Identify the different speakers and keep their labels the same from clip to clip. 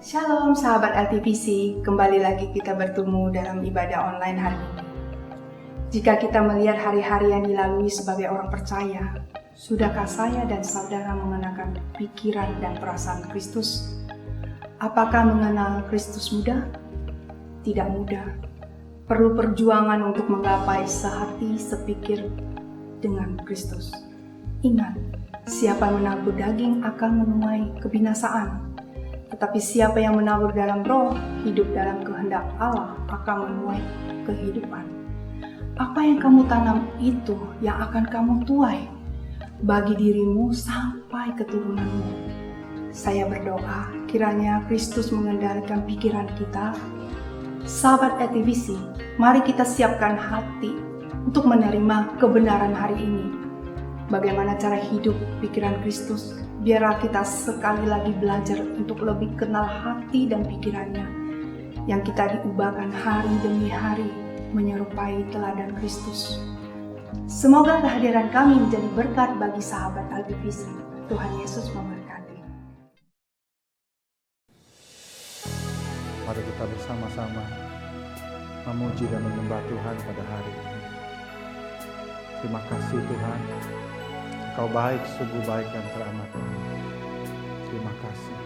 Speaker 1: Shalom sahabat LTVC, kembali lagi kita bertemu dalam ibadah online hari ini. Jika kita melihat hari-hari yang dilalui sebagai orang percaya, sudahkah saya dan saudara mengenakan pikiran dan perasaan Kristus? Apakah mengenal Kristus mudah? Tidak mudah. Perlu perjuangan untuk menggapai sehati sepikir dengan Kristus. Ingat, siapa yang menabur daging akan menuai kebinasaan. Tetapi siapa yang menabur dalam roh, hidup dalam kehendak Allah akan menuai kehidupan. Apa yang kamu tanam itu yang akan kamu tuai bagi dirimu sampai keturunanmu. Saya berdoa kiranya Kristus mengendalikan pikiran kita. Sahabat LTVC, mari kita siapkan hati untuk menerima kebenaran hari ini. Bagaimana cara hidup pikiran Kristus? Biarlah kita sekali lagi belajar untuk lebih kenal hati dan pikirannya, yang kita diubahkan hari demi hari menyerupai teladan Kristus. Semoga kehadiran kami menjadi berkat bagi sahabat LTVC. Tuhan Yesus memberkati.
Speaker 2: Mari kita bersama-sama memuji dan menyembah Tuhan pada hari ini. Terima kasih Tuhan, Engkau baik, sungguh baik dan teramat. Terima kasih.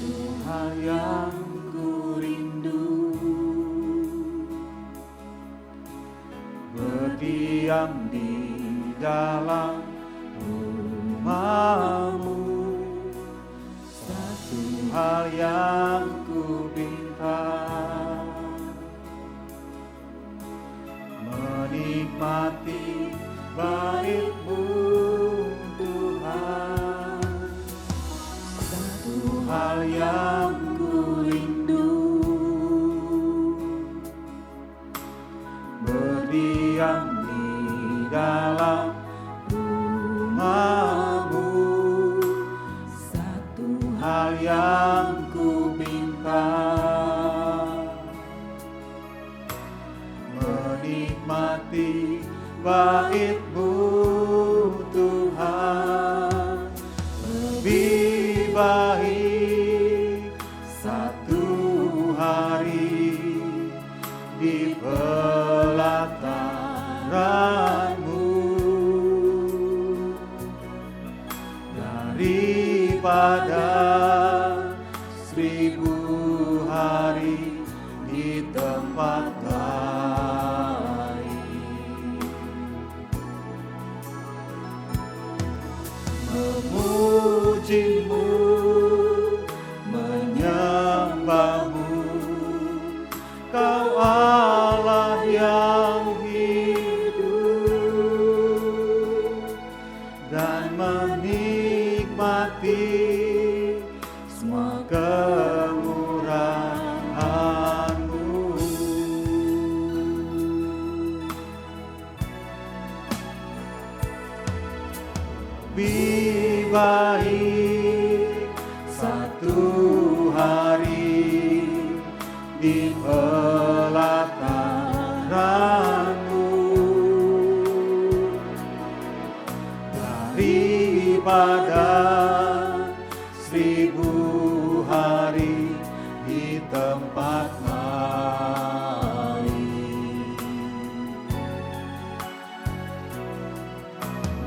Speaker 2: Tuhan yang ku rindu, berdiam di dalam rumah-Mu. Satu hal yang ku minta, menikmati bait-Mu Tuhan. Satu hal yang ku rindu, berdiam di dalam rumah-Mu. Satu hal yang ku minta, menikmati bait-Mu Tuhan. Lebih baik satu hari di pelataran-Mu daripada 1000 hari di tempat lain. Memuji-Mu, menyembah-Mu, Kau Allah yang hidup, dan menikmati semua kemurahan-Mu. Lebih baik satu hari di pelataran-Mu daripada 1000 hari di tempat lain.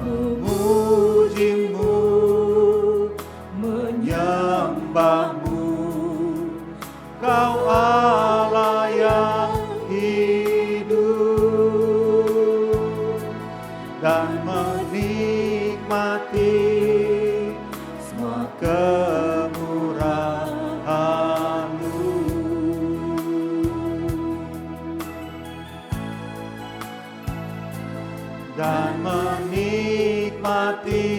Speaker 2: Memuji-Mu, menyembah-Mu, Kau Allah yang hidup, dan menikmati semua kemurahan-Mu. Dan menikmati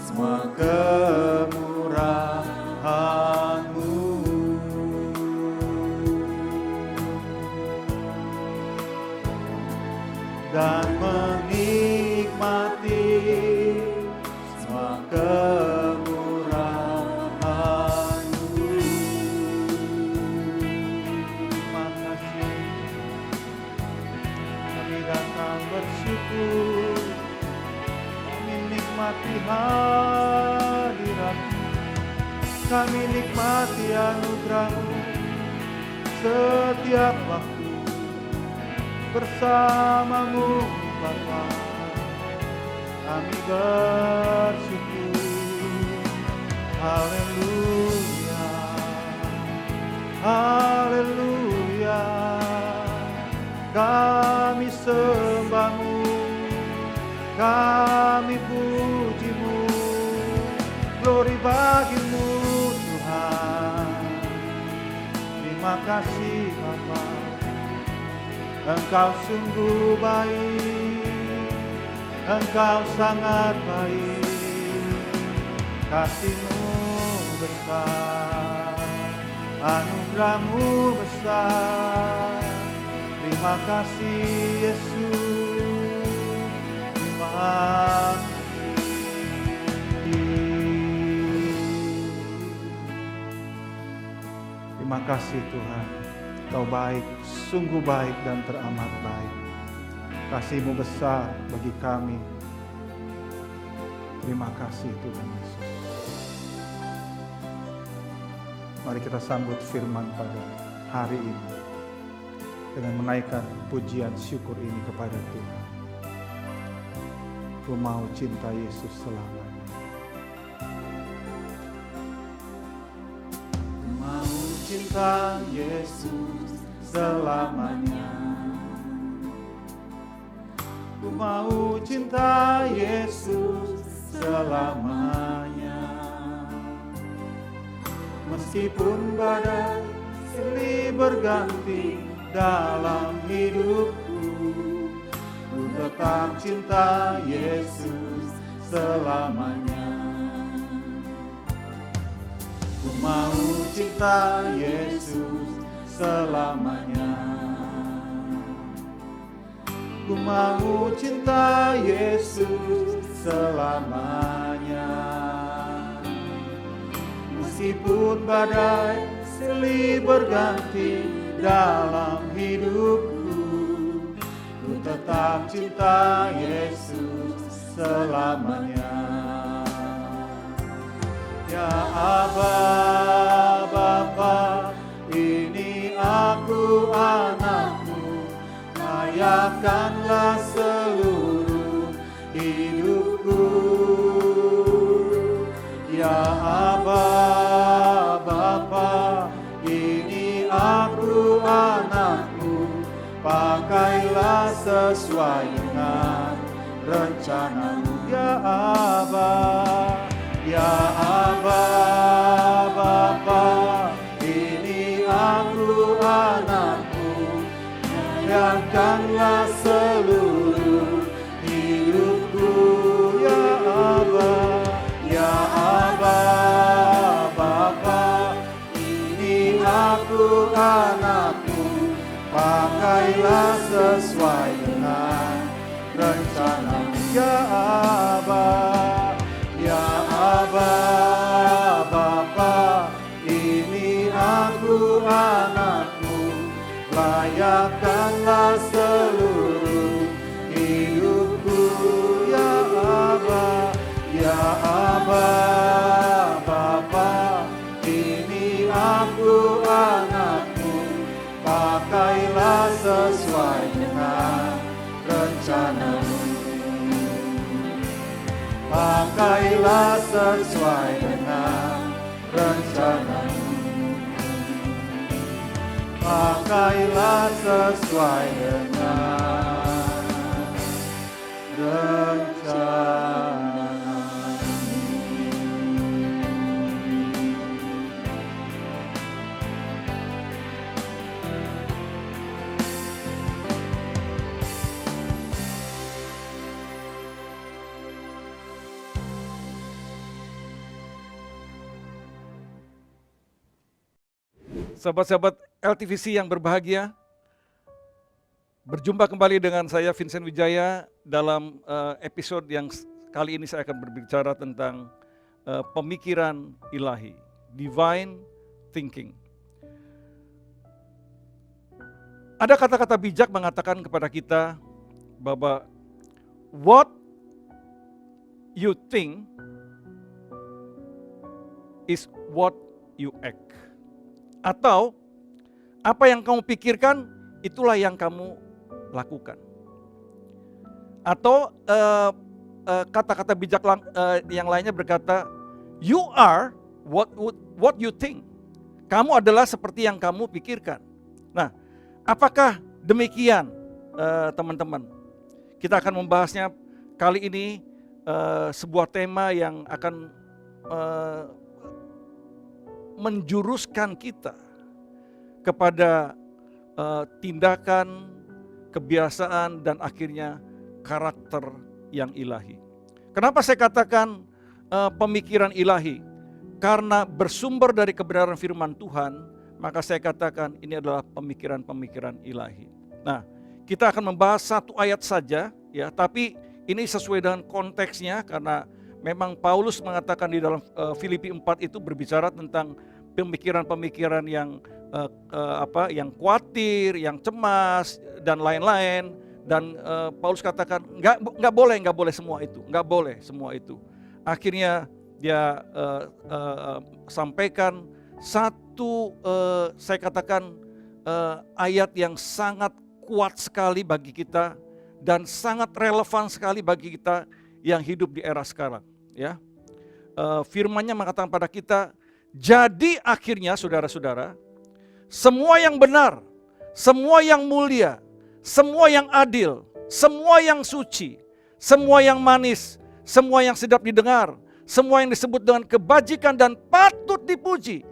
Speaker 2: semua kemurahan-Mu. Dan menikmati semua kemurahan-Mu. Kami nikmati hadirat-Mu, kami nikmati anugerah-Mu setiap waktu bersama-Mu Bapa. Kami bersyukur. Haleluya, haleluya. Kami sembah-Mu, kami puji-Mu. Glory bagi-Mu Tuhan. Terima kasih Bapa, Engkau sungguh baik, Engkau sangat baik. Kasih-Mu besar, anugerah-Mu besar. Terima kasih Yesus, terima kasih. Terima kasih Tuhan, Kau baik, sungguh baik dan teramat baik. Kasih-Mu besar bagi kami. Terima kasih Tuhan Yesus. Mari kita sambut firman pada hari ini dengan menaikkan pujian syukur ini kepada Tuhan. Ku mau cinta Yesus selamanya. Ku mau cinta Yesus selamanya. Ku mau cinta Yesus selamanya. Meskipun badai silih berganti dalam hidupku, ku tetap cinta Yesus selamanya. Ku mau cinta Yesus selamanya. Ku mau cinta Yesus selamanya. Meskipun badai silih berganti dalam hidupku, ku tetap cinta Yesus selamanya. Ya Aba, Bapa, ini aku anakmu, layakanlah seluruh hidupku. Ya Aba, Bapa, ini aku anakmu, pakailah sesuai dengan rencanamu. Ya Aba, ya Aba, Bapa, ini aku anakmu, layakanlah seluruh hidupku. Ya Aba, ya Aba, Bapa, ini aku anakmu, pakailah sesuai dengan rencanamu. Ya Aba, ya Aba, Bapa, ini aku anakmu, layakanlah seluruh hidupku. Ya Aba, ya Aba, Bapa, ini aku anakmu, pakailah sesuai dengan rencanamu. Pakailah sesuai dengan rencanamu. Pakailah sesuai dengan rencanamu.
Speaker 3: Sahabat-sahabat LTVC yang berbahagia, berjumpa kembali dengan saya Vincent Wijaya dalam episode yang kali ini saya akan berbicara tentang pemikiran ilahi, divine thinking. Ada kata-kata bijak mengatakan kepada kita bahwa what you think is what you act. Atau apa yang kamu pikirkan, itulah yang kamu lakukan. Atau kata-kata bijak yang lainnya berkata, you are what you think. Kamu adalah seperti yang kamu pikirkan. Nah, apakah demikian teman-teman? Kita akan membahasnya kali ini, sebuah tema yang akan menjuruskan kita kepada tindakan, kebiasaan, dan akhirnya karakter yang ilahi. Kenapa saya katakan pemikiran ilahi? Karena bersumber dari kebenaran firman Tuhan, maka saya katakan ini adalah pemikiran-pemikiran ilahi. Nah, kita akan membahas satu ayat saja, ya, tapi ini sesuai dengan konteksnya karena memang Paulus mengatakan di dalam Filipi 4 itu berbicara tentang pemikiran-pemikiran yang yang khawatir, yang cemas, dan lain-lain. Dan Paulus katakan nggak boleh semua itu, nggak boleh semua itu. Akhirnya dia sampaikan satu, saya katakan ayat yang sangat kuat sekali bagi kita dan sangat relevan sekali bagi kita yang hidup di era sekarang. Ya, firman-Nya mengatakan pada kita, jadi akhirnya saudara-saudara, semua yang benar, semua yang mulia, semua yang adil, semua yang suci, semua yang manis, semua yang sedap didengar, semua yang disebut dengan kebajikan dan patut dipuji,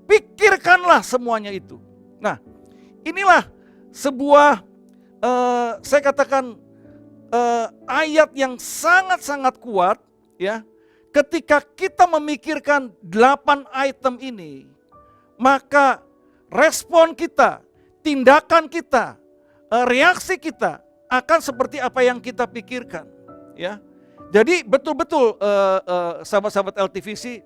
Speaker 3: pikirkanlah semuanya itu. Nah, inilah sebuah saya katakan ayat yang sangat-sangat kuat, ya. Ketika kita memikirkan 8 item ini, maka respon kita, tindakan kita, reaksi kita akan seperti apa yang kita pikirkan, ya. Jadi betul-betul sahabat-sahabat LTVC,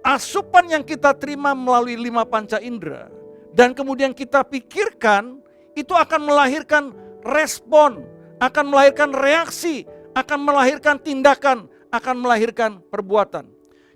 Speaker 3: asupan yang kita terima melalui 5 panca indera dan kemudian kita pikirkan, itu akan melahirkan respon, akan melahirkan reaksi, akan melahirkan tindakan, akan melahirkan perbuatan.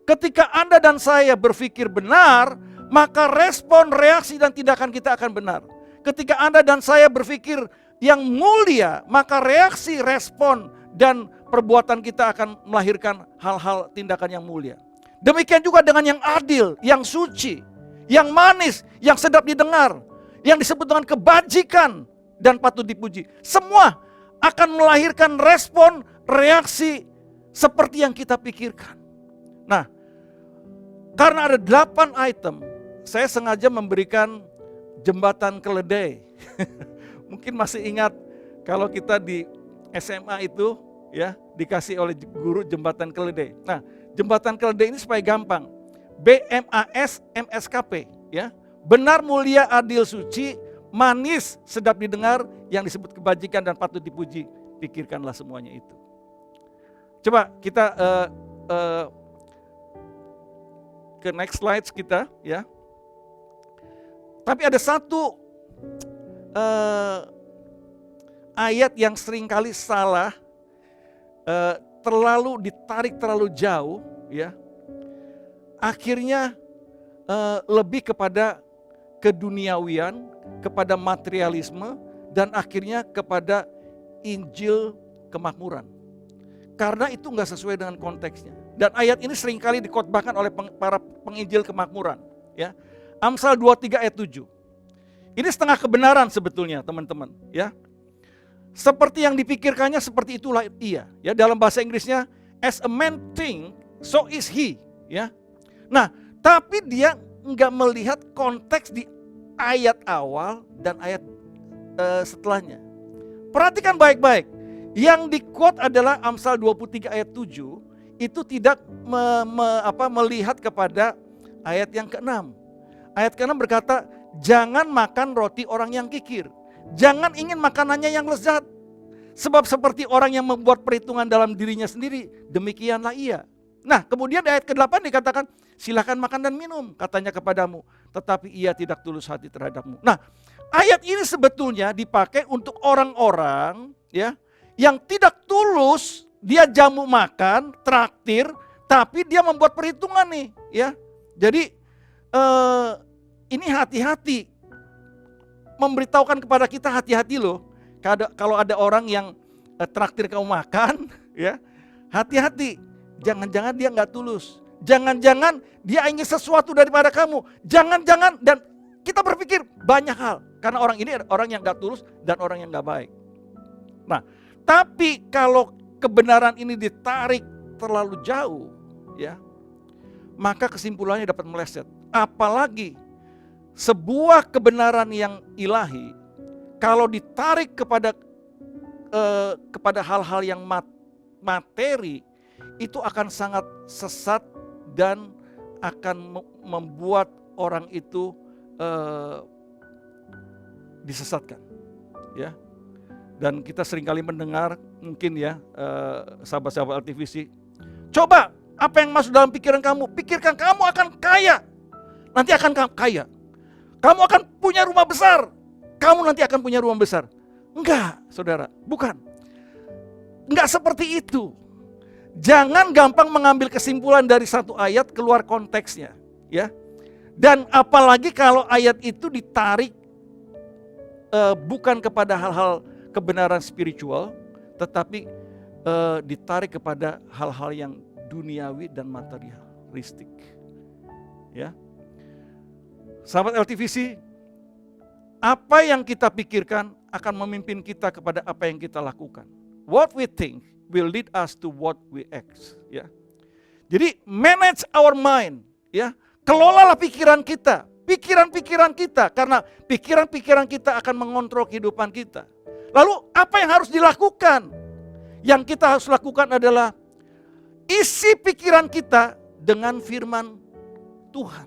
Speaker 3: Ketika Anda dan saya berpikir benar, maka respon, reaksi, dan tindakan kita akan benar. Ketika Anda dan saya berpikir yang mulia, maka reaksi, respon, dan perbuatan kita akan melahirkan hal-hal tindakan yang mulia. Demikian juga dengan yang adil, yang suci, yang manis, yang sedap didengar, yang disebut dengan kebajikan dan patut dipuji. Semua akan melahirkan respon, reaksi seperti yang kita pikirkan. Nah, karena ada 8 item, saya sengaja memberikan jembatan keledai. Mungkin masih ingat kalau kita di SMA itu, ya, dikasih oleh guru jembatan keledai. Nah, jembatan keledai ini supaya gampang. BMAS MSKP, ya. Benar, mulia, adil, suci, manis, sedap didengar, yang disebut kebajikan dan patut dipuji. Pikirkanlah semuanya itu. Coba kita ke next slides kita, ya. Tapi ada satu ayat yang seringkali salah, terlalu ditarik terlalu jauh, ya. Akhirnya lebih kepada keduniawian, kepada materialisme, dan akhirnya kepada Injil kemakmuran. Karena itu nggak sesuai dengan konteksnya. Dan ayat ini seringkali dikhotbahkan oleh para penginjil kemakmuran, ya. Amsal 23 ayat 7. Ini setengah kebenaran sebetulnya, teman-teman, ya. Seperti yang dipikirkannya, seperti itulah ia. Ya, dalam bahasa Inggrisnya, as a man think, so is he. Ya. Nah, tapi dia nggak melihat konteks di ayat awal dan ayat setelahnya. Perhatikan baik-baik. Yang di-quote adalah Amsal 23 ayat 7, itu tidak melihat kepada ayat yang ke-6. Ayat ke-6 berkata, jangan makan roti orang yang kikir. Jangan ingin makanannya yang lezat. Sebab seperti orang yang membuat perhitungan dalam dirinya sendiri, demikianlah ia. Nah, kemudian di ayat ke-8 dikatakan, silakan makan dan minum, katanya kepadamu, tetapi ia tidak tulus hati terhadapmu. Nah, ayat ini sebetulnya dipakai untuk orang-orang, ya, Yang tidak tulus, dia jamu makan, traktir, tapi dia membuat perhitungan nih, ya. Jadi ini hati-hati, memberitahukan kepada kita hati-hati loh. Kalau ada orang yang traktir kamu makan, ya, hati-hati. Jangan-jangan dia nggak tulus. Jangan-jangan dia ingin sesuatu daripada kamu. Jangan-jangan, dan kita berpikir banyak hal. Karena orang ini orang yang nggak tulus dan orang yang nggak baik. Nah, tapi kalau kebenaran ini ditarik terlalu jauh, ya, maka kesimpulannya dapat meleset. Apalagi sebuah kebenaran yang ilahi, kalau ditarik kepada hal-hal yang materi, itu akan sangat sesat dan akan membuat orang itu disesatkan, ya. Dan kita seringkali mendengar, mungkin ya, sahabat-sahabat LTVC, coba apa yang masuk dalam pikiran kamu, pikirkan kamu akan kaya, nanti akan kaya, kamu akan punya rumah besar, kamu nanti akan punya rumah besar. Enggak, saudara, bukan. Enggak seperti itu. Jangan gampang mengambil kesimpulan dari satu ayat keluar konteksnya, ya. Dan apalagi kalau ayat itu ditarik bukan kepada hal-hal kebenaran spiritual, tetapi ditarik kepada hal-hal yang duniawi dan materialistik, ya. Sahabat LTVC, apa yang kita pikirkan akan memimpin kita kepada apa yang kita lakukan. What we think will lead us to what we act, ya. Jadi manage our mind, ya. Kelolalah pikiran kita, pikiran-pikiran kita, karena pikiran-pikiran kita akan mengontrol kehidupan kita. Lalu apa yang harus dilakukan? Yang kita harus lakukan adalah isi pikiran kita dengan firman Tuhan.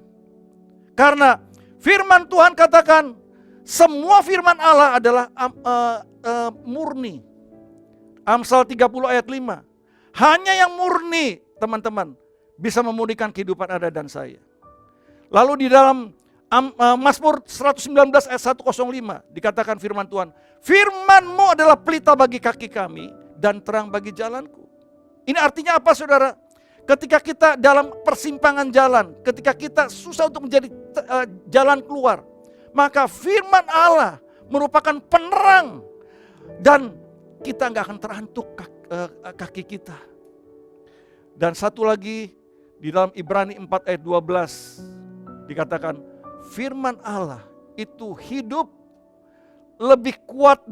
Speaker 3: Karena firman Tuhan katakan semua firman Allah adalah murni. Amsal 30 ayat 5. Hanya yang murni, teman-teman, bisa memurnikan kehidupan Anda dan saya. Lalu di dalam Mazmur 119 ayat 105 dikatakan firman Tuhan, firman-Mu adalah pelita bagi kaki kami dan terang bagi jalanku. Ini artinya apa, saudara? Ketika kita dalam persimpangan jalan, ketika kita susah untuk menjadi jalan keluar, maka firman Allah merupakan penerang dan kita nggak akan terantuk kaki kita. Dan satu lagi di dalam Ibrani 4 ayat 12 dikatakan firman Allah itu hidup, lebih kuat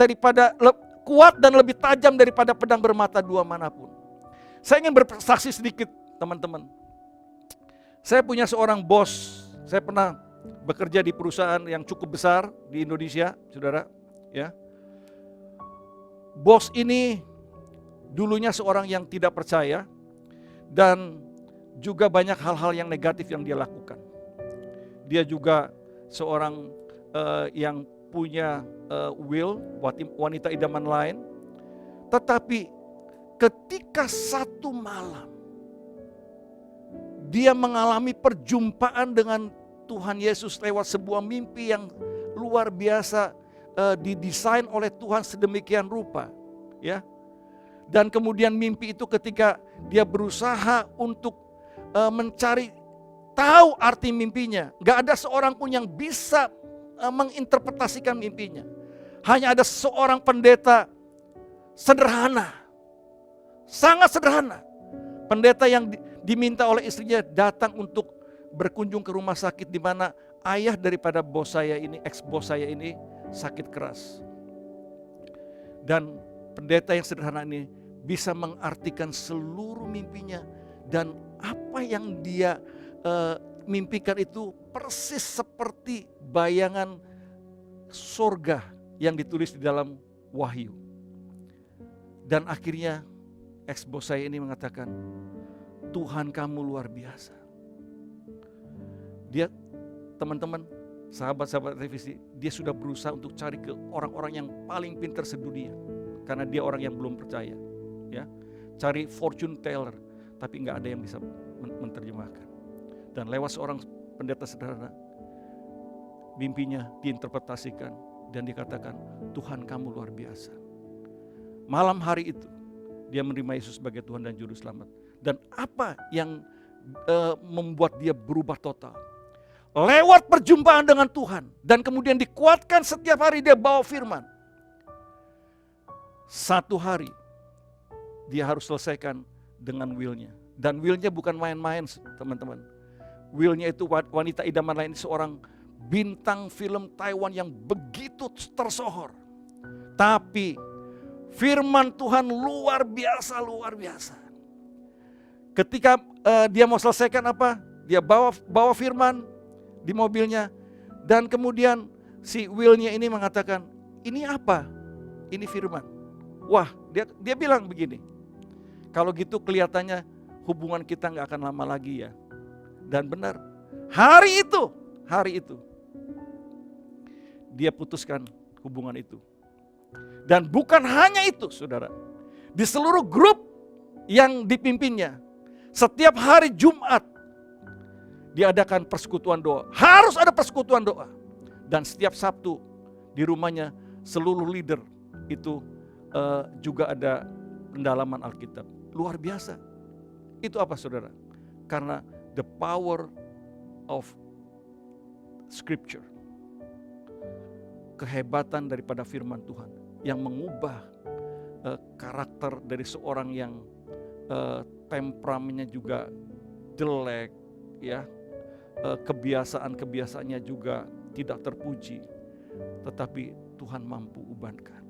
Speaker 3: dan lebih tajam daripada pedang bermata dua manapun. Saya ingin bersaksi sedikit, teman-teman. Saya punya seorang bos, saya pernah bekerja di perusahaan yang cukup besar di Indonesia, saudara, ya. Bos ini dulunya seorang yang tidak percaya dan juga banyak hal-hal yang negatif yang dia lakukan. Dia juga seorang yang punya will, wanita idaman lain. Tetapi ketika satu malam dia mengalami perjumpaan dengan Tuhan Yesus lewat sebuah mimpi yang luar biasa, didesain oleh Tuhan sedemikian rupa, ya. Dan kemudian mimpi itu ketika dia berusaha untuk mencari tahu arti mimpinya, gak ada seorang pun yang bisa menginterpretasikan mimpinya. Hanya ada seorang pendeta sederhana, sangat sederhana. Pendeta yang diminta oleh istrinya datang untuk berkunjung ke rumah sakit di mana ayah daripada bos saya ini, ex-bos saya ini sakit keras. Dan pendeta yang sederhana ini bisa mengartikan seluruh mimpinya, dan apa yang dia mimpikan itu persis seperti bayangan surga yang ditulis di dalam Wahyu. Dan akhirnya ex-bos saya ini mengatakan, Tuhan kamu luar biasa. Dia, teman-teman, sahabat-sahabat televisi, dia sudah berusaha untuk cari ke orang-orang yang paling pintar sedunia, karena dia orang yang belum percaya, ya. Cari fortune teller, tapi nggak ada yang bisa menerjemahkan. Dan lewat seorang pendeta sederhana, mimpinya diinterpretasikan dan dikatakan, Tuhan kamu luar biasa. malam hari itu dia menerima Yesus sebagai Tuhan dan Juru Selamat. Dan apa yang membuat dia berubah total? Lewat perjumpaan dengan Tuhan dan kemudian dikuatkan setiap hari dia bawa firman. Satu hari dia harus selesaikan dengan will-nya. Dan will-nya bukan main-main, teman-teman. Will-nya itu wanita idaman lain, seorang bintang film Taiwan yang begitu tersohor. Tapi firman Tuhan luar biasa, luar biasa. Ketika dia mau selesaikan apa? Dia bawa firman di mobilnya, dan kemudian si Will-nya ini mengatakan, ini apa? Ini firman. Wah, dia bilang begini, kalau gitu kelihatannya hubungan kita gak akan lama lagi ya. Dan benar, hari itu dia putuskan hubungan itu. Dan bukan hanya itu, saudara, di seluruh grup yang dipimpinnya, setiap hari Jumat diadakan persekutuan doa. Harus ada persekutuan doa. Dan setiap Sabtu di rumahnya seluruh leader itu juga ada pendalaman Alkitab. Luar biasa. Itu apa, saudara? Karena the power of Scripture. Kehebatan daripada firman Tuhan yang mengubah karakter dari seorang yang temperamennya juga jelek, ya. Kebiasaan-kebiasaannya juga tidak terpuji, tetapi Tuhan mampu ubahkan.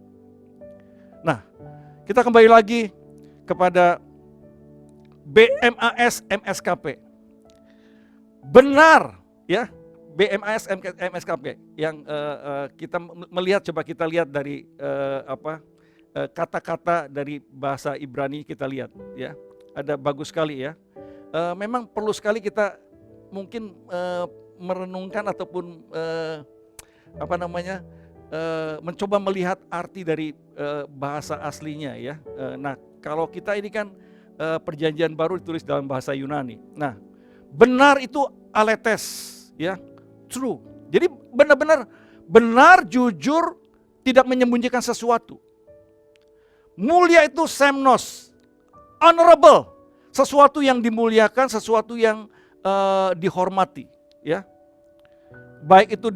Speaker 3: Nah, kita kembali lagi kepada BMAS MSKP. Benar, ya, BMAS MSKP yang kita melihat, coba kita lihat dari kata-kata dari bahasa Ibrani, kita lihat, ya, ada bagus sekali, ya. Memang perlu sekali kita mungkin merenungkan ataupun mencoba melihat arti dari bahasa aslinya, ya. Nah, kalau kita ini kan perjanjian baru ditulis dalam bahasa Yunani. Nah, benar itu aletes, ya, true. Jadi benar-benar benar, jujur, tidak menyembunyikan sesuatu. Mulia itu semnos, honorable, sesuatu yang dimuliakan, sesuatu yang dihormati, ya. Baik itu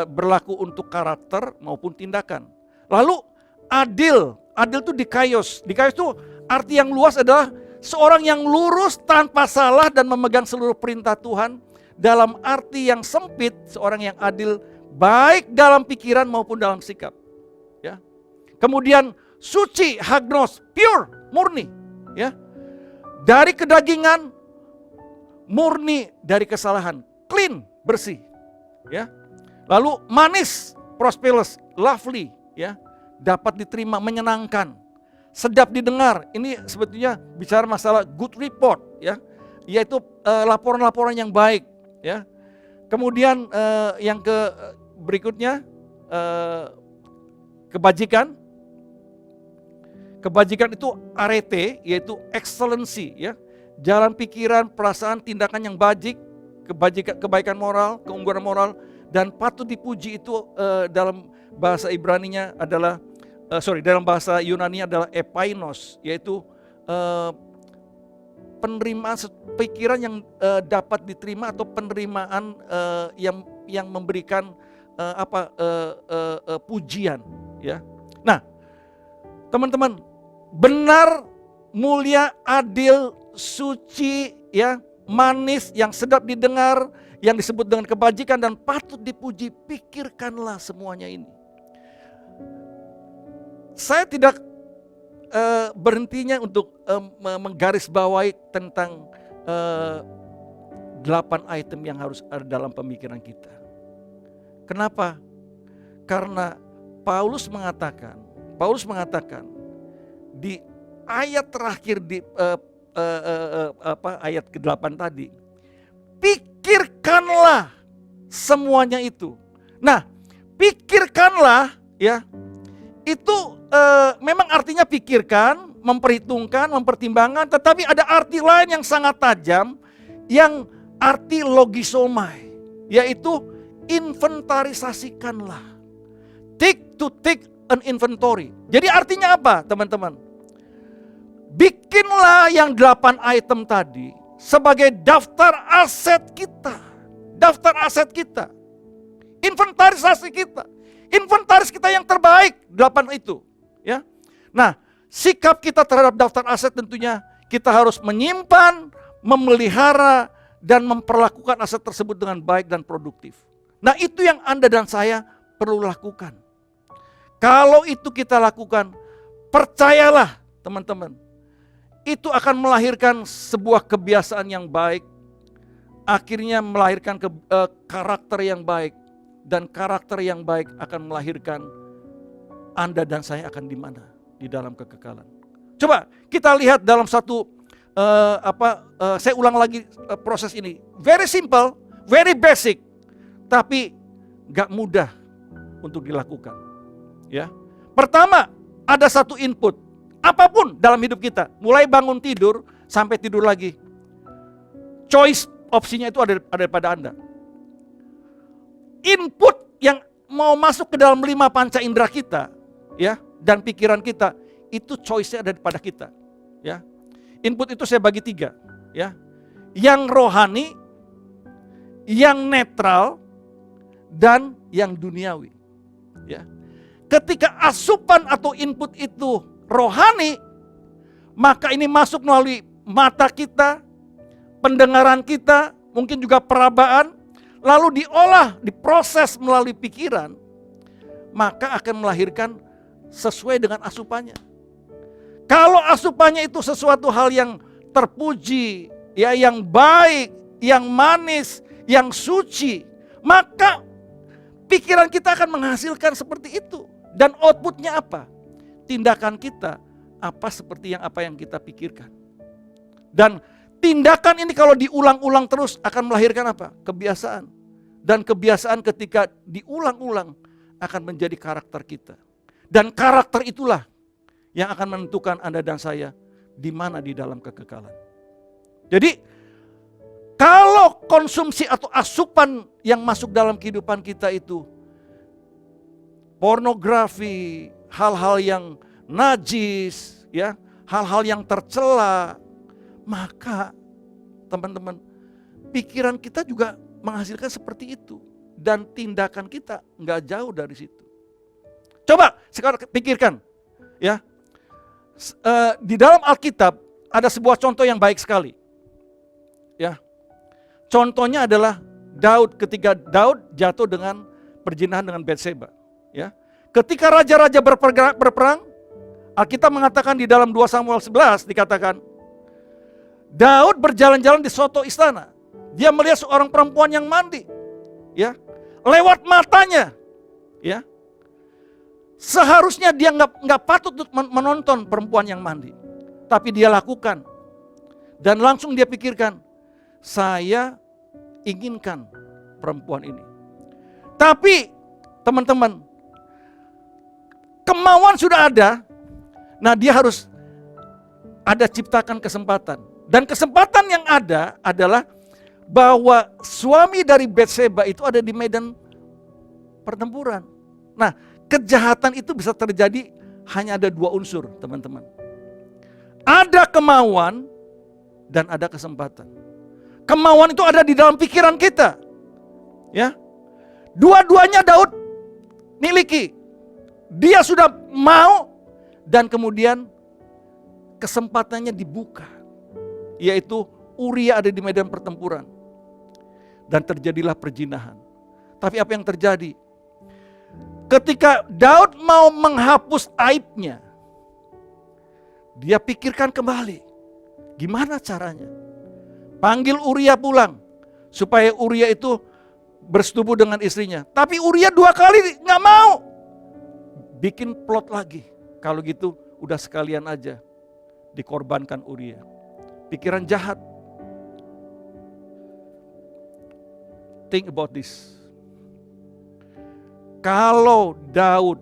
Speaker 3: berlaku untuk karakter maupun tindakan. Lalu adil itu dikaios. Dikaios itu arti yang luas adalah seorang yang lurus tanpa salah dan memegang seluruh perintah Tuhan. Dalam arti yang sempit, seorang yang adil baik dalam pikiran maupun dalam sikap, ya. Kemudian suci, hagnos, pure, murni, ya. Dari kedagingan, murni dari kesalahan, clean, bersih, ya. Lalu manis, prosperous, lovely, ya, dapat diterima, menyenangkan, sedap didengar. Ini sebetulnya bicara masalah good report, ya, yaitu laporan-laporan yang baik, ya. Kemudian yang berikutnya kebajikan. Kebajikan itu arete, yaitu excellency, ya. Jalan pikiran, perasaan, tindakan yang bajik, kebaikan moral, keunggulan moral, dan patut dipuji itu dalam bahasa Ibraninya adalah, dalam bahasa Yunani adalah epainos, yaitu penerimaan pikiran yang dapat diterima atau penerimaan yang memberikan pujian, ya. Nah, teman-teman, benar, mulia, adil, suci, ya, manis, yang sedap didengar, yang disebut dengan kebajikan dan patut dipuji, pikirkanlah semuanya ini. Saya tidak berhentinya untuk menggarisbawahi tentang 8 item yang harus ada dalam pemikiran kita. Kenapa? Karena Paulus mengatakan di ayat terakhir di ayat ke-8 tadi, pikirkanlah semuanya itu. Nah, pikirkanlah, ya, itu memang artinya pikirkan, memperhitungkan, mempertimbangkan, tetapi ada arti lain yang sangat tajam, yang arti logisomai, yaitu inventarisasikanlah. Take an inventory. Jadi artinya apa teman-teman? Bikinlah yang 8 item tadi sebagai daftar aset kita. Daftar aset kita. Inventarisasi kita. Inventaris kita yang terbaik 8 itu, ya. Nah, sikap kita terhadap daftar aset tentunya kita harus menyimpan, memelihara dan memperlakukan aset tersebut dengan baik dan produktif. Nah, itu yang Anda dan saya perlu lakukan. Kalau itu kita lakukan, percayalah teman-teman, itu akan melahirkan sebuah kebiasaan yang baik, akhirnya melahirkan karakter yang baik, dan karakter yang baik akan melahirkan Anda dan saya akan di mana? Di dalam kekekalan. Coba kita lihat dalam satu, saya ulang lagi proses ini. Very simple, very basic, tapi gak mudah untuk dilakukan. Ya, pertama ada satu input, apapun dalam hidup kita, mulai bangun tidur sampai tidur lagi, choice opsinya itu ada pada Anda. Input yang mau masuk ke dalam 5 panca indera kita, ya, dan pikiran kita, itu choice-nya ada pada kita, ya. Input itu saya bagi 3, ya. Yang rohani, yang netral, dan yang duniawi, ya. Ketika asupan atau input itu rohani, maka ini masuk melalui mata kita, pendengaran kita, mungkin juga perabaan, lalu diolah, diproses melalui pikiran, maka akan melahirkan sesuai dengan asupannya. Kalau asupannya itu sesuatu hal yang terpuji, ya, yang baik, yang manis, yang suci, maka pikiran kita akan menghasilkan seperti itu. Dan outputnya apa? Tindakan kita seperti apa yang kita pikirkan. Dan tindakan ini kalau diulang-ulang terus akan melahirkan apa? Kebiasaan. Dan kebiasaan ketika diulang-ulang akan menjadi karakter kita. Dan karakter itulah yang akan menentukan Anda dan saya di mana di dalam kekekalan. Jadi kalau konsumsi atau asupan yang masuk dalam kehidupan kita itu pornografi, hal-hal yang najis, ya, hal-hal yang tercela, maka teman-teman, pikiran kita juga menghasilkan seperti itu. Dan tindakan kita nggak jauh dari situ. Coba sekarang pikirkan, ya, di dalam Alkitab ada sebuah contoh yang baik sekali, ya. Contohnya adalah Daud, ketika Daud jatuh dengan perzinahan dengan Batseba, ya. Ketika raja-raja berperang, Alkitab mengatakan di dalam 2 Samuel 11 dikatakan, Daud berjalan-jalan di soto istana. Dia melihat seorang perempuan yang mandi, ya, lewat matanya, ya. Seharusnya dia nggak patut menonton perempuan yang mandi, tapi dia lakukan. Dan langsung dia pikirkan, saya inginkan perempuan ini. Tapi teman-teman, kemauan sudah ada. Nah, dia harus ada ciptakan kesempatan. Dan kesempatan yang ada adalah bahwa suami dari Batseba itu ada di medan pertempuran. Nah, kejahatan itu bisa terjadi hanya ada 2 unsur, teman-teman. Ada kemauan dan ada kesempatan. Kemauan itu ada di dalam pikiran kita, ya. Dua-duanya Daud miliki. Dia sudah mau dan kemudian kesempatannya dibuka, yaitu Uria ada di medan pertempuran dan terjadilah perzinahan. Tapi apa yang terjadi? Ketika Daud mau menghapus aibnya, dia pikirkan kembali, gimana caranya? Panggil Uria pulang, supaya Uria itu bersetubuh dengan istrinya. Tapi Uria 2 kali gak mau. Bikin plot lagi, kalau gitu udah sekalian aja dikorbankan Uria. Pikiran jahat. Think about this. Kalau Daud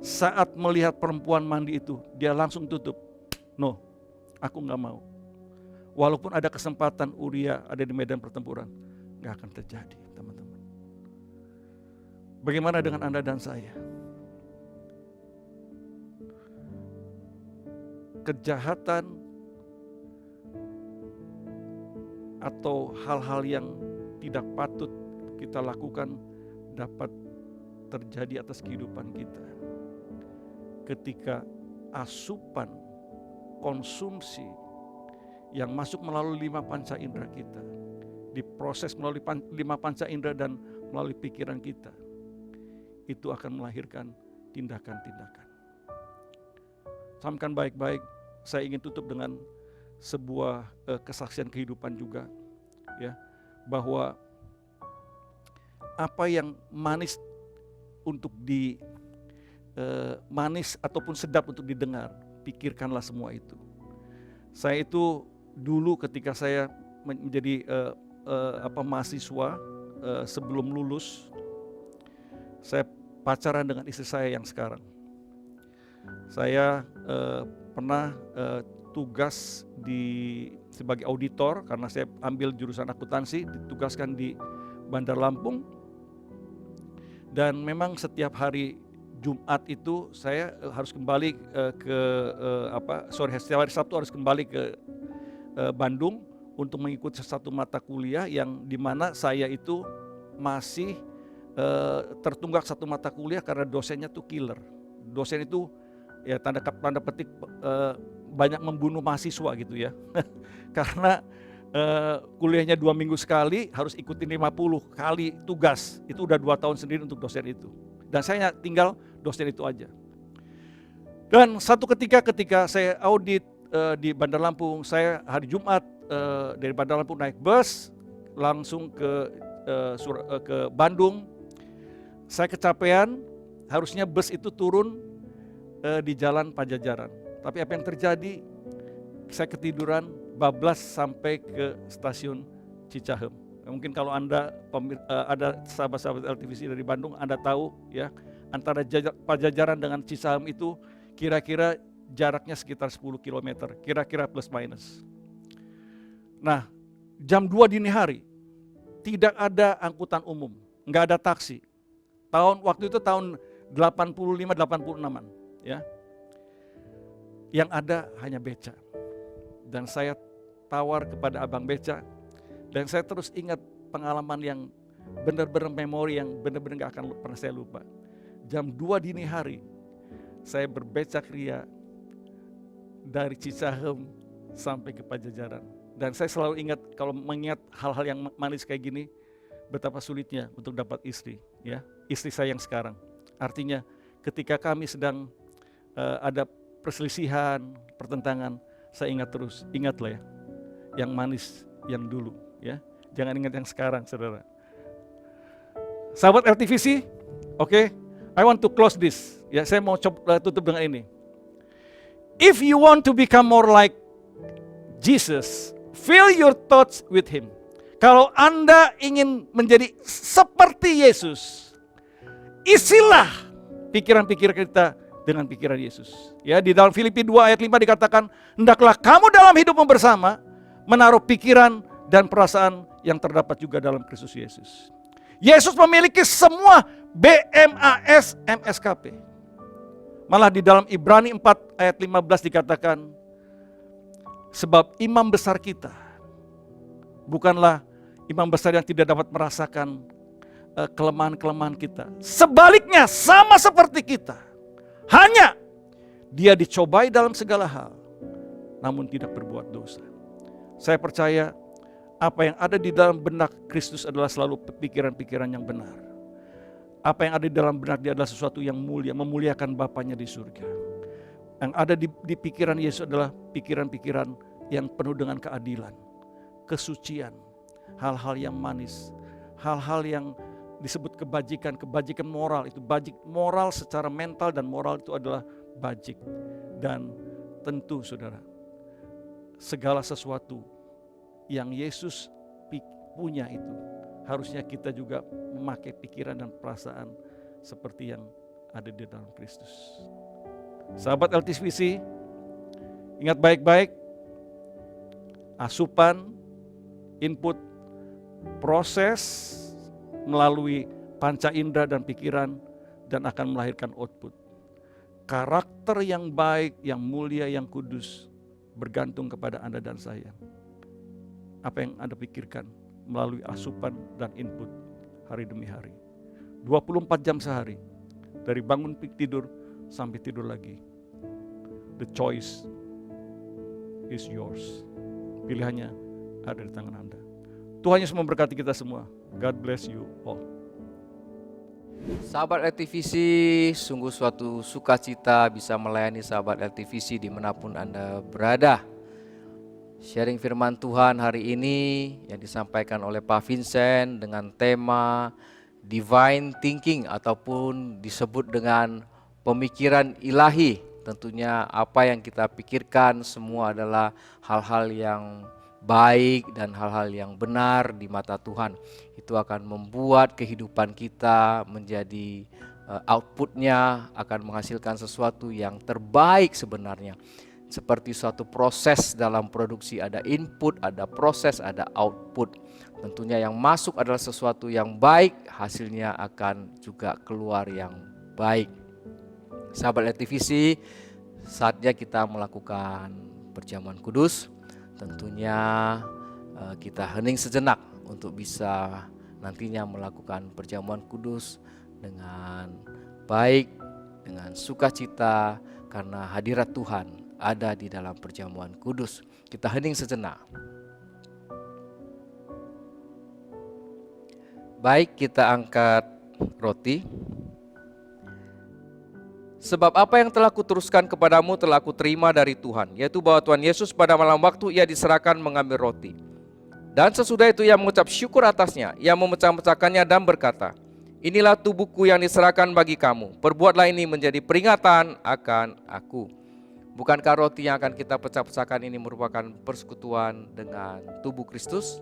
Speaker 3: saat melihat perempuan mandi itu, dia langsung tutup. No, aku gak mau. Walaupun ada kesempatan Uria ada di medan pertempuran, gak akan terjadi, teman-teman. Bagaimana dengan Anda dan saya? kejahatan atau hal-hal yang tidak patut kita lakukan dapat terjadi atas kehidupan kita. Ketika asupan konsumsi yang masuk melalui 5 panca indera kita, diproses melalui 5 panca indera dan melalui pikiran kita, itu akan melahirkan tindakan-tindakan. Camkan baik-baik, saya ingin tutup dengan sebuah kesaksian kehidupan juga, ya, bahwa apa yang manis untuk manis ataupun sedap untuk didengar, pikirkanlah semua itu. Saya itu dulu ketika saya menjadi mahasiswa, sebelum lulus, saya pacaran dengan istri saya yang sekarang. Saya pernah tugas sebagai auditor karena saya ambil jurusan akuntansi, ditugaskan di Bandar Lampung. Dan memang setiap hari Jumat itu saya harus kembali setiap hari Sabtu harus kembali ke Bandung untuk mengikuti satu mata kuliah yang dimana saya itu masih tertunggak satu mata kuliah karena dosennya tuh killer. Dosen itu ya tanda petik banyak membunuh mahasiswa gitu ya. Karena kuliahnya 2 minggu sekali, harus ikutin 50 kali tugas. Itu udah 2 tahun sendiri untuk dosen itu. Dan saya tinggal dosen itu aja. Dan satu ketika saya audit di Bandar Lampung, saya hari Jumat dari Bandar Lampung naik bus langsung ke Bandung. Saya kecapean, harusnya bus itu turun di Jalan Pajajaran. Tapi apa yang terjadi? Saya ketiduran, bablas sampai ke stasiun Cicahem. Mungkin kalau Anda ada sahabat-sahabat LTVC dari Bandung, Anda tahu ya, antara Pajajaran dengan Cicahem itu kira-kira jaraknya sekitar 10 km, kira-kira plus minus. Nah, jam 2 dini hari, tidak ada angkutan umum, nggak ada taksi. Waktu itu tahun 85-86an, ya. Yang ada hanya beca. Dan saya tawar kepada abang beca, dan saya terus ingat pengalaman yang benar-benar memori yang benar-benar gak akan pernah saya lupa. Jam 2 dini hari, saya berbecak ria dari Cicahem sampai ke Pajajaran. Dan saya selalu ingat, kalau mengingat hal-hal yang manis kayak gini, betapa sulitnya untuk dapat istri, ya, istri saya yang sekarang. Artinya ketika kami sedang ada perselisihan, pertentangan, saya ingat terus, ingatlah ya, yang manis yang dulu, ya, jangan ingat yang sekarang, saudara. Sahabat LTVC, oke, I want to close this, ya, saya mau tutup dengan ini. If you want to become more like Jesus, fill your thoughts with Him. Kalau Anda ingin menjadi seperti Yesus, isilah pikiran-pikiran kita dengan pikiran Yesus. Ya, di dalam Filipi 2 ayat 5 dikatakan, hendaklah kamu dalam hidupmu bersama menaruh pikiran dan perasaan yang terdapat juga dalam Kristus Yesus. Yesus memiliki semua BMAS MSKP. Malah di dalam Ibrani 4 ayat 15 dikatakan, sebab imam besar kita bukanlah imam besar yang tidak dapat merasakan kelemahan-kelemahan kita. Sebaliknya sama seperti kita. Hanya dia dicobai dalam segala hal, namun tidak berbuat dosa. Saya percaya apa yang ada di dalam benak Kristus adalah selalu pikiran-pikiran yang benar. Apa yang ada di dalam benak dia adalah sesuatu yang mulia, memuliakan Bapanya di surga. Yang ada di pikiran Yesus adalah pikiran-pikiran yang penuh dengan keadilan, kesucian, hal-hal yang manis, hal-hal yang disebut kebajikan moral. Itu bajik moral secara mental dan moral itu adalah bajik. Dan tentu saudara, segala sesuatu yang Yesus punya itu harusnya kita juga memakai pikiran dan perasaan seperti yang ada di dalam Kristus. Sahabat LTVC, ingat baik-baik, asupan, input, proses melalui panca indera dan pikiran, dan akan melahirkan output. karakter yang baik, yang mulia, yang kudus bergantung kepada Anda dan saya. Apa yang Anda pikirkan melalui asupan dan input hari demi hari. 24 jam sehari, dari bangun tidur sampai tidur lagi. The choice is yours. Pilihannya ada di tangan Anda. Tuhan Yesus memberkati kita semua. God bless you all.
Speaker 4: Sahabat LTVC, sungguh suatu sukacita bisa melayani sahabat LTVC dimanapun Anda berada. Sharing firman Tuhan hari ini yang disampaikan oleh Pak Vincent dengan tema Divine Thinking ataupun disebut dengan pemikiran ilahi. Tentunya apa yang kita pikirkan semua adalah hal-hal yang baik dan hal-hal yang benar di mata Tuhan. Itu akan membuat kehidupan kita menjadi outputnya akan menghasilkan sesuatu yang terbaik sebenarnya. Seperti suatu proses dalam produksi, ada input, ada proses, ada output. Tentunya yang masuk adalah sesuatu yang baik, hasilnya akan juga keluar yang baik. Sahabat LTVC, saatnya kita melakukan perjamuan kudus. Tentunya kita hening sejenak untuk bisa nantinya melakukan perjamuan kudus dengan baik, dengan sukacita karena hadirat Tuhan ada di dalam perjamuan kudus. Kita hening sejenak. Baik, kita angkat roti. Sebab apa yang telah kuteruskan kepadamu telah kuterima dari Tuhan, yaitu bahwa Tuhan Yesus pada malam waktu ia diserahkan mengambil roti. Dan sesudah itu ia mengucap syukur atasnya, ia memecah-mecahkannya dan berkata, inilah tubuhku yang diserahkan bagi kamu, perbuatlah ini menjadi peringatan akan aku. Bukankah roti yang akan kita pecah-pecahkan ini merupakan persekutuan dengan tubuh Kristus?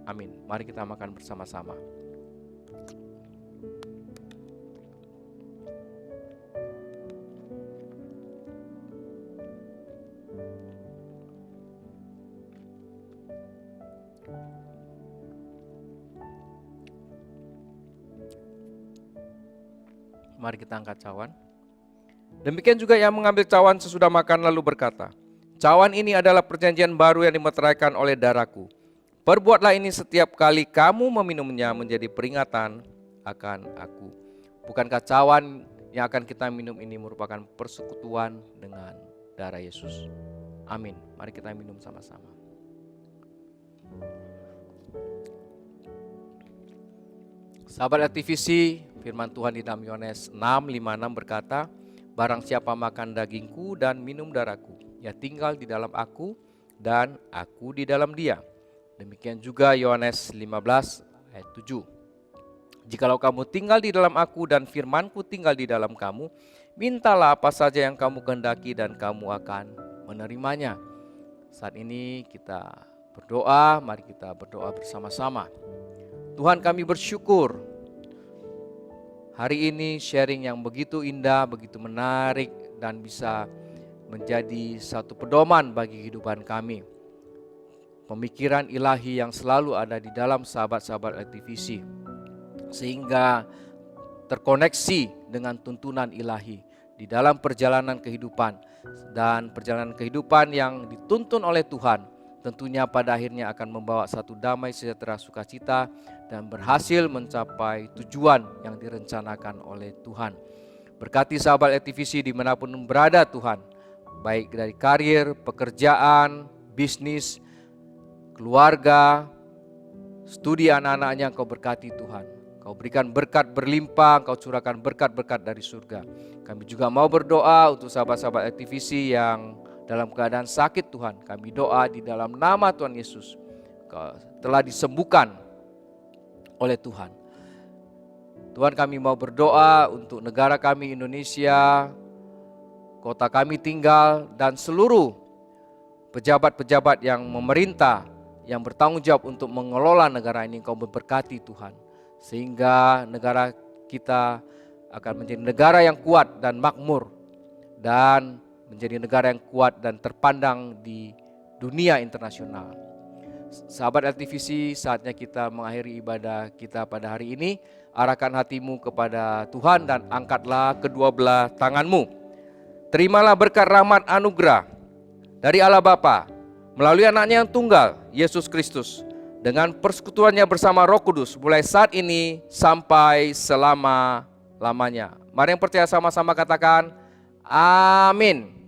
Speaker 4: Amin. Mari kita makan bersama-sama. Mari kita angkat cawan. Demikian juga yang mengambil cawan sesudah makan lalu berkata, cawan ini adalah perjanjian baru yang dimeteraikan oleh darahku. Perbuatlah ini setiap kali kamu meminumnya menjadi peringatan akan aku. Bukankah cawan yang akan kita minum ini merupakan persekutuan dengan darah Yesus? Amin. Mari kita minum sama-sama. Sahabat LTVC, firman Tuhan di dalam Yohanes 6:5-6 berkata, barang siapa makan dagingku dan minum darahku, ia tinggal di dalam aku dan aku di dalam dia. Demikian juga Yohanes 15:7. Jikalau kamu tinggal di dalam aku dan firmanku tinggal di dalam kamu, mintalah apa saja yang kamu kehendaki dan kamu akan menerimanya. Saat ini kita berdoa, mari kita berdoa bersama-sama. Tuhan, kami bersyukur hari ini sharing yang begitu indah, begitu menarik dan bisa menjadi satu pedoman bagi kehidupan kami. Pemikiran ilahi yang selalu ada di dalam sahabat-sahabat LTVC sehingga terkoneksi dengan tuntunan ilahi di dalam perjalanan kehidupan dan perjalanan kehidupan yang dituntun oleh Tuhan. Tentunya pada akhirnya akan membawa satu damai sejahtera sukacita dan berhasil mencapai tujuan yang direncanakan oleh Tuhan. Berkati sahabat LTVC dimanapun berada Tuhan, baik dari karir, pekerjaan, bisnis, keluarga, studi anak-anaknya Engkau berkati Tuhan. Kau berikan berkat berlimpah, Engkau curahkan berkat-berkat dari surga. Kami juga mau berdoa untuk sahabat-sahabat LTVC yang dalam keadaan sakit Tuhan, kami doa di dalam nama Tuhan Yesus, telah disembuhkan oleh Tuhan. Tuhan, kami mau berdoa untuk negara kami Indonesia, kota kami tinggal, dan seluruh pejabat-pejabat yang memerintah, yang bertanggung jawab untuk mengelola negara ini. Engkau memberkati Tuhan, sehingga negara kita akan menjadi negara yang kuat dan makmur, dan menjadi negara yang kuat dan terpandang di dunia internasional. Sahabat LTVC, saatnya kita mengakhiri ibadah kita pada hari ini. Arahkan hatimu kepada Tuhan dan angkatlah kedua belah tanganmu. terimalah berkat rahmat anugerah dari Allah Bapa melalui anaknya yang tunggal, Yesus Kristus, dengan persekutuannya bersama Roh Kudus mulai saat ini sampai selama-lamanya. Mari yang percaya sama-sama katakan, amin.